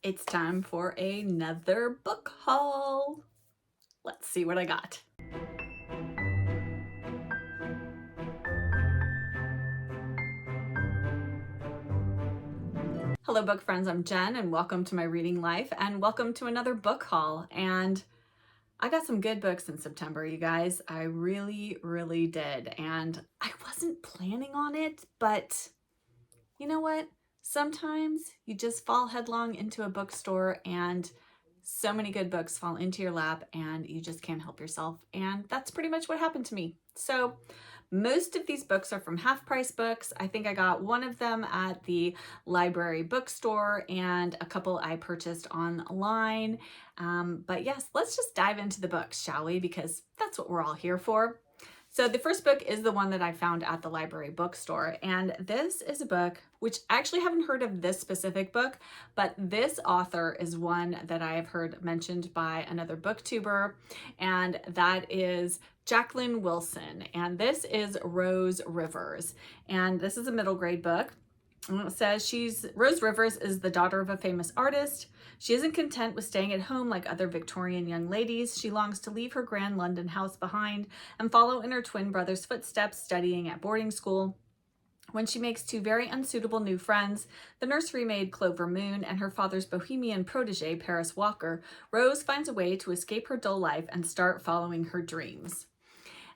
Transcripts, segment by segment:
It's time for another book haul. Let's see what I got. Hello book friends, I'm Jen and welcome to my reading life and welcome to another book haul. And I got some good books in September, you guys. I really did. And I wasn't planning on it, but you know what? Sometimes you just fall headlong into a bookstore and so many good books fall into your lap and you just can't help yourself. And that's pretty much what happened to me. So most of these books are from Half Price Books. I think I got one of them at the library bookstore and a couple I purchased online. But yes, let's just dive into the books, shall we? Because that's what we're all here for. So the first book is the one that I found at the library bookstore. And this is a book, which I actually haven't heard of this specific book, but this author is one that I have heard mentioned by another booktuber, and that is Jacqueline Wilson. And this is Rose Rivers. And this is a middle grade book. And it says Rose Rivers is the daughter of a famous artist. She isn't content with staying at home like other Victorian young ladies. She longs to leave her grand London house behind and follow in her twin brother's footsteps, studying at boarding school. When she makes two very unsuitable new friends, the nursery maid Clover Moon and her father's bohemian protege Paris Walker, Rose finds a way to escape her dull life and start following her dreams.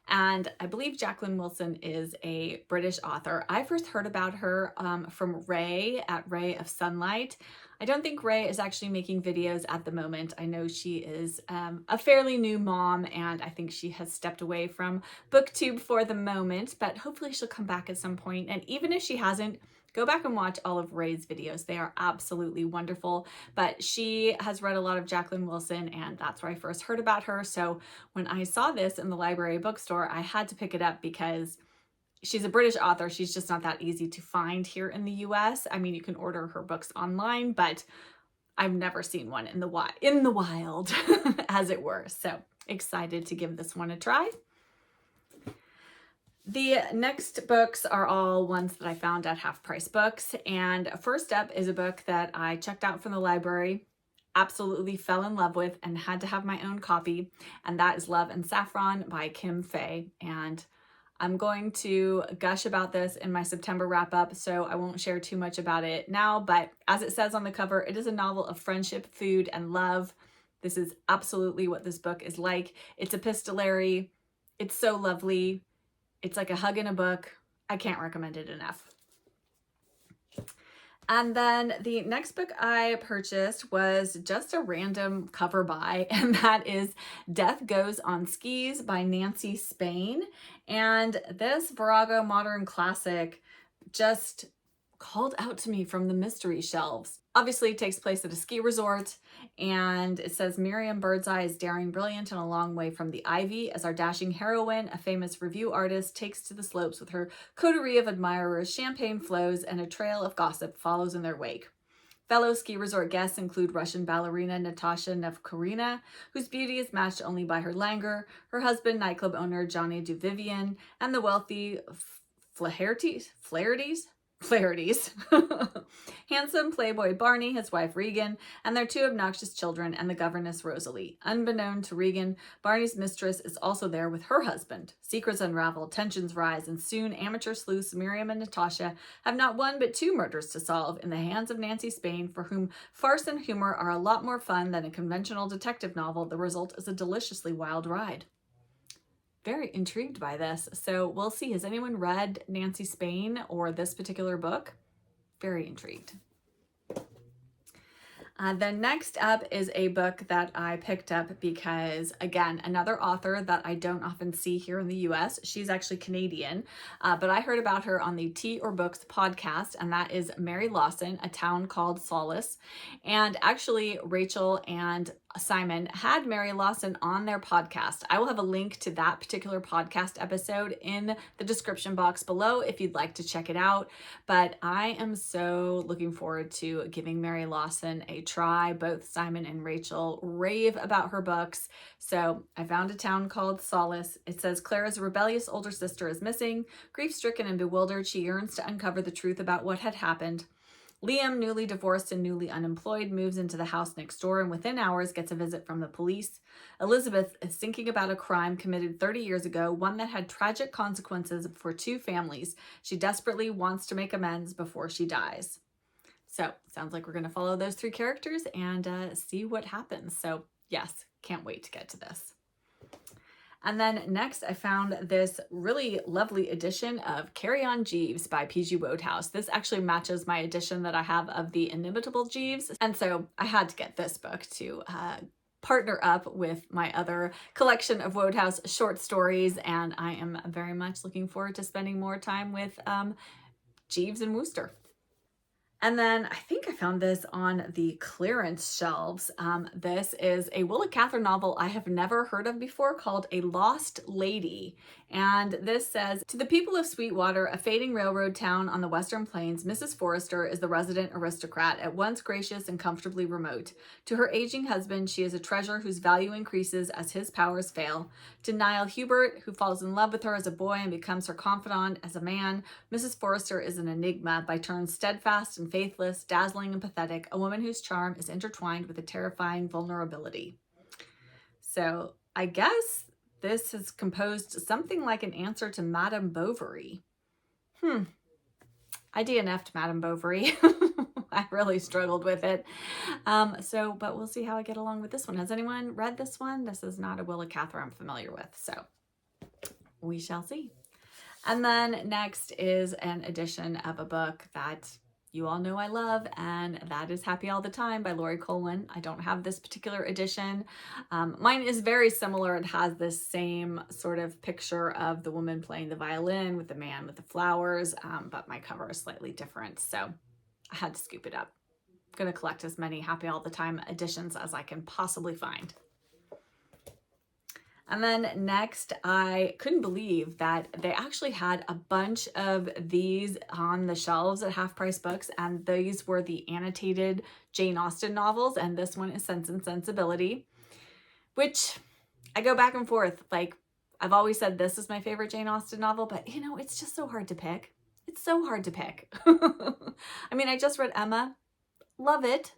And I believe Jacqueline Wilson is a British author. I first heard about her from Ray at Ray of Sunlight. I don't think Ray is actually making videos at the moment. I know she is a fairly new mom, and I think she has stepped away from BookTube for the moment, but hopefully she'll come back at some point. And even if she hasn't, go back and watch all of Ray's videos. They are absolutely wonderful. But she has read a lot of Jacqueline Wilson, and that's where I first heard about her. So when I saw this in the library bookstore, I had to pick it up because she's a British author. She's just not that easy to find here in the US. I mean, you can order her books online, but I've never seen one in the wild, as it were. So excited to give this one a try. The next books are all ones that I found at Half Price Books. And first up is a book that I checked out from the library, absolutely fell in love with, and had to have my own copy. And that is Love and Saffron by Kim Fay. And I'm going to gush about this in my September wrap up, so I won't share too much about it now. But as it says on the cover, it is a novel of friendship, food, and love. This is absolutely what this book is like. It's epistolary. It's so lovely. It's like a hug in a book. I can't recommend it enough. And then the next book I purchased was just a random cover buy, and that is Death Goes on Skis by Nancy Spain. And this Virago modern classic just called out to me from the mystery shelves. Obviously, it takes place at a ski resort, and it says Miriam Birdseye is daring, brilliant, and a long way from the ivy as our dashing heroine, a famous review artist, takes to the slopes with her coterie of admirers, champagne flows, and a trail of gossip follows in their wake. Fellow ski resort guests include Russian ballerina Natasha Nevkorina, whose beauty is matched only by her languor, her husband, nightclub owner Johnny Duvivian, and the wealthy Flaherty's, handsome playboy Barney, his wife Regan, and their two obnoxious children, and the governess Rosalie. Unbeknown to Regan, Barney's mistress is also there with her husband. Secrets unravel, tensions rise, and soon amateur sleuths Miriam and Natasha have not one but two murders to solve in the hands of Nancy Spain, for whom farce and humor are a lot more fun than a conventional detective novel. The result is a deliciously wild ride. Very intrigued by this. So we'll see. Has anyone read Nancy Spain or this particular book? Very intrigued. Then next up is a book that I picked up because, again, another author that I don't often see here in the US. She's actually Canadian, but I heard about her on the Tea or Books podcast, and that is Mary Lawson, A Town Called Solace. And actually, Rachel and Simon had Mary Lawson on their podcast. I will have a link to that particular podcast episode in the description box below if you'd like to check it out. But I am so looking forward to giving Mary Lawson a try. Both Simon and Rachel rave about her books. So I found A Town Called Solace. It says Clara's rebellious older sister is missing. Grief-stricken and bewildered, she yearns to uncover the truth about what had happened. Liam, newly divorced and newly unemployed, moves into the house next door and within hours gets a visit from the police. Elizabeth is thinking about a crime committed 30 years ago, one that had tragic consequences for two families. She desperately wants to make amends before she dies. So, sounds like we're going to follow those three characters and see what happens. So, yes, can't wait to get to this. And then next, I found this really lovely edition of Carry On Jeeves by P.G. Wodehouse. This actually matches my edition that I have of The Inimitable Jeeves. And so I had to get this book to partner up with my other collection of Wodehouse short stories. And I am very much looking forward to spending more time with Jeeves and Wooster. And then I think I found this on the clearance shelves. This is a Willa Cather novel I have never heard of before called A Lost Lady. And this says, to the people of Sweetwater, a fading railroad town on the Western Plains, Mrs. Forrester is the resident aristocrat, at once gracious and comfortably remote. To her aging husband, she is a treasure whose value increases as his powers fail. To Niall Hubert, who falls in love with her as a boy and becomes her confidant as a man, Mrs. Forrester is an enigma, by turns steadfast and faithless, dazzling and pathetic, a woman whose charm is intertwined with a terrifying vulnerability. So I guess this is composed something like an answer to Madame Bovary. I DNF'd Madame Bovary. I really struggled with it. But we'll see how I get along with this one. Has anyone read this one? This is not a Willa Cather I'm familiar with, so we shall see. And then next is an edition of a book that you all know I love, and that is Happy All the Time by Laurie Colwin. I don't have this particular edition. Mine is very similar. It has this same sort of picture of the woman playing the violin with the man with the flowers, but my cover is slightly different, so I had to scoop it up. I'm going to collect as many Happy All the Time editions as I can possibly find. And then next, I couldn't believe that they actually had a bunch of these on the shelves at Half Price Books, and these were the annotated Jane Austen novels, and this one is Sense and Sensibility, which I go back and forth. Like, I've always said this is my favorite Jane Austen novel, but you know, it's just so hard to pick. It's so hard to pick. I mean, I just read Emma. Love it.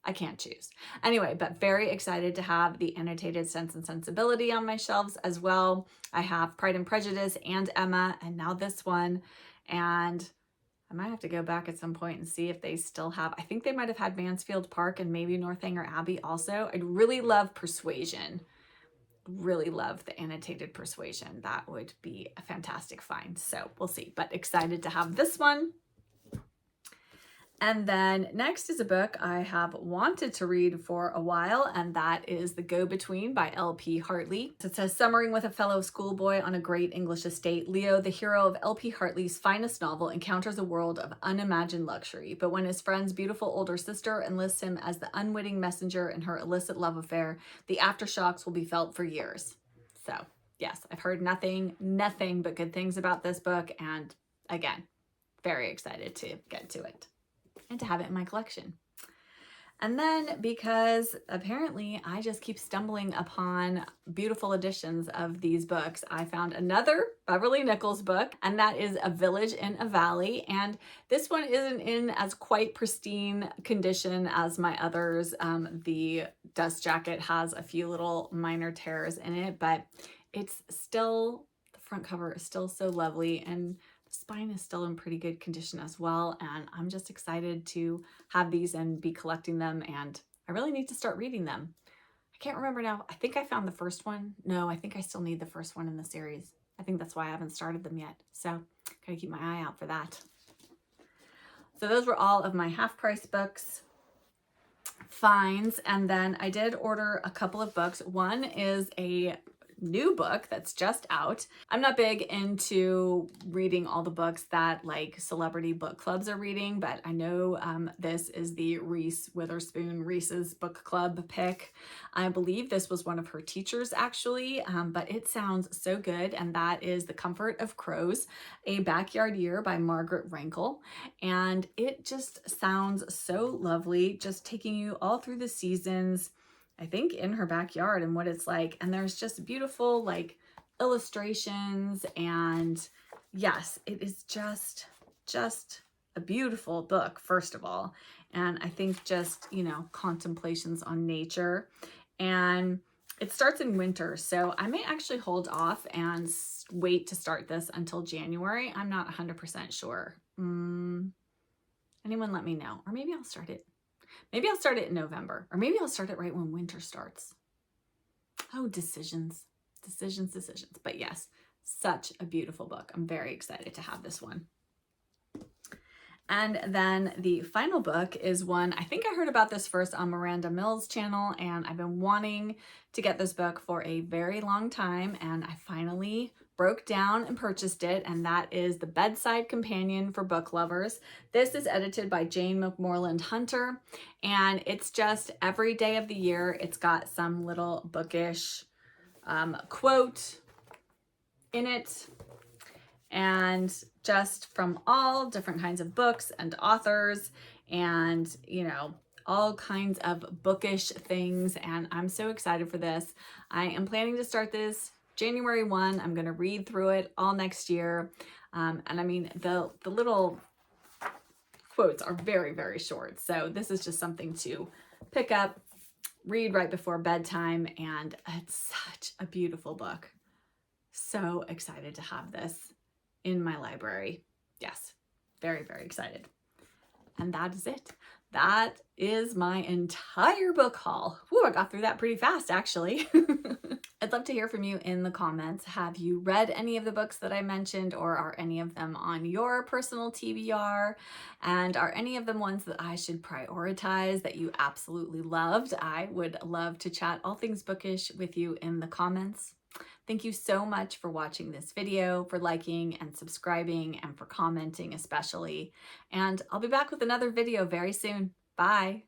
I can't choose. Anyway, but very excited to have the annotated Sense and Sensibility on my shelves as well. I have Pride and Prejudice and Emma, and now this one. And I might have to go back at some point and see if they still have, I think they might have had Mansfield Park and maybe Northanger Abbey also. I'd really love Persuasion. Really love the annotated Persuasion. That would be a fantastic find. So we'll see, but excited to have this one. And then next is a book I have wanted to read for a while, and that is The Go-Between by L.P. Hartley. It says, summering with a fellow schoolboy on a great English estate, Leo, the hero of L.P. Hartley's finest novel, encounters a world of unimagined luxury. But when his friend's beautiful older sister enlists him as the unwitting messenger in her illicit love affair, the aftershocks will be felt for years. So, yes, I've heard nothing but good things about this book, and again, very excited to get to it and to have it in my collection. And then, because apparently I just keep stumbling upon beautiful editions of these books, I found another Beverly Nichols book, and that is A Village in a Valley. And this one isn't in as quite pristine condition as my others. The dust jacket has a few little minor tears in it, but it's still, the front cover is still so lovely, and the spine is still in pretty good condition as well, and I'm just excited to have these and be collecting them, and I really need to start reading them. I can't remember now. I think I found the first one. No, I think I still need the first one in the series. I think that's why I haven't started them yet, so gotta keep my eye out for that. So those were all of my Half Price Books finds, and then I did order a couple of books. One is a new book that's just out. I'm not big into reading all the books that like celebrity book clubs are reading, but I know this is the Reese Witherspoon Reese's Book Club pick. I believe this was one of her teachers actually, but it sounds so good, and that is The Comfort of Crows, A Backyard Year by Margaret Rankle. And it just sounds so lovely, just taking you all through the seasons, I think in her backyard and what it's like. And there's just beautiful like illustrations, and yes, it is just a beautiful book, first of all. And I think just, you know, contemplations on nature. And it starts in winter, so I may actually hold off and wait to start this until January. I'm not 100% sure. Anyone let me know. Or maybe I'll start it. Maybe I'll start it in November. Or maybe I'll start it right when winter starts. Oh, decisions. Decisions, decisions. But yes, such a beautiful book. I'm very excited to have this one. And then the final book is one, I think I heard about this first on Miranda Mills' channel, and I've been wanting to get this book for a very long time, and I finally broke down and purchased it, and that is The Bedside Companion for Book Lovers. This is edited by Jane McMorland Hunter, and it's just every day of the year. It's got some little bookish quote in it, and just from all different kinds of books and authors, and, you know, all kinds of bookish things. And I'm so excited for this. I am planning to start this January 1. I'm going to read through it all next year. And I mean, the little quotes are very, very short. So this is just something to pick up, read right before bedtime. And it's such a beautiful book. So excited to have this in my library. Yes, very, very excited. And that is it. That is my entire book haul. Whew, I got through that pretty fast, actually. I'd love to hear from you in the comments. Have you read any of the books that I mentioned, or are any of them on your personal TBR? And are any of them ones that I should prioritize that you absolutely loved? I would love to chat all things bookish with you in the comments. Thank you so much for watching this video, for liking and subscribing, and for commenting especially. And I'll be back with another video very soon. Bye.